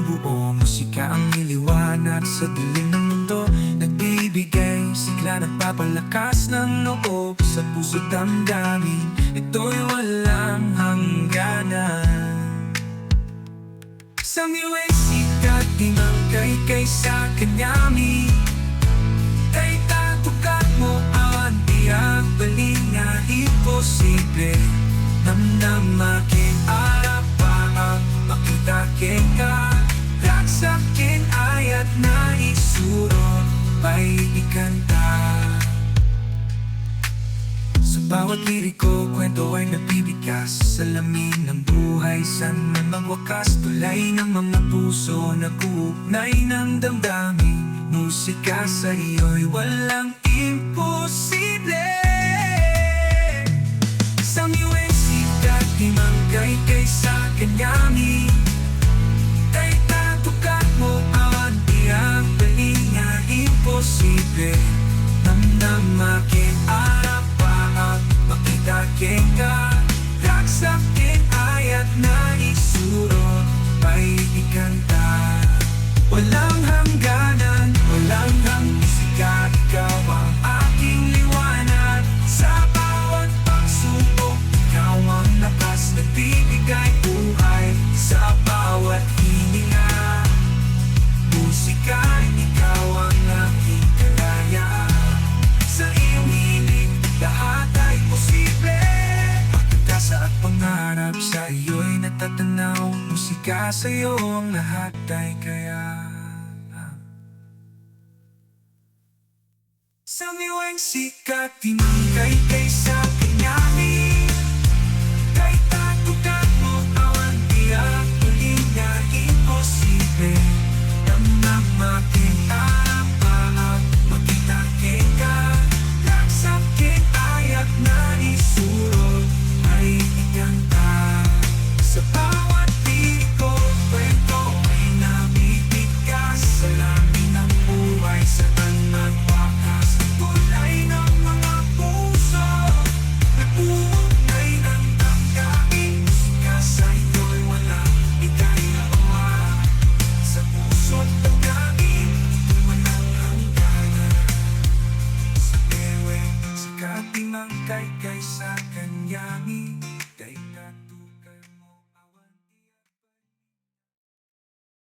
binubuo. Musika ang iliwanag sa dilim ng mundo, nagbibigay sigla, nagpapalakas ng loob sa puso't damdamin. Ito'y walang hangganan. Sa miwa'y sikat, di magkaykay sa kanyami. Kay tatukat mo ang tiyang baling na imposible. Namnam aking arapaang makita ka. Raksakin ayat na isuro, may ikanta. Sa bawat liriko, kwento ay nagbibigkas. Salamin ng buhay, saan man magwakas. Tulay ng mga puso, nag-uugnay ng damdamin. Musika sa iyo'y walang imposible. Sa miwa'y sikat, di magkaykay sa kanyami. Kay tatukat mo ang tiyang baling na imposible. Namnam aking arapaang makita ka. Raksakin ayat na isuro, may ikanta. Walang hangganan, walang hangisikat. Ikaw ang aking liwanag. Sa bawat pagsubok, ikaw ang lakas, nagbibigay buhay. Sa bawat hininga, musika, ikaw ang aking kalayaan. Sa iyong hilig, lahat ay posible. Pagkatasa at pangarap, sa iyo'y natatanaw. Musika sa iyo, ang lahat ay kaya. Sa miwa'y sikat, di magkaykay sa kanya.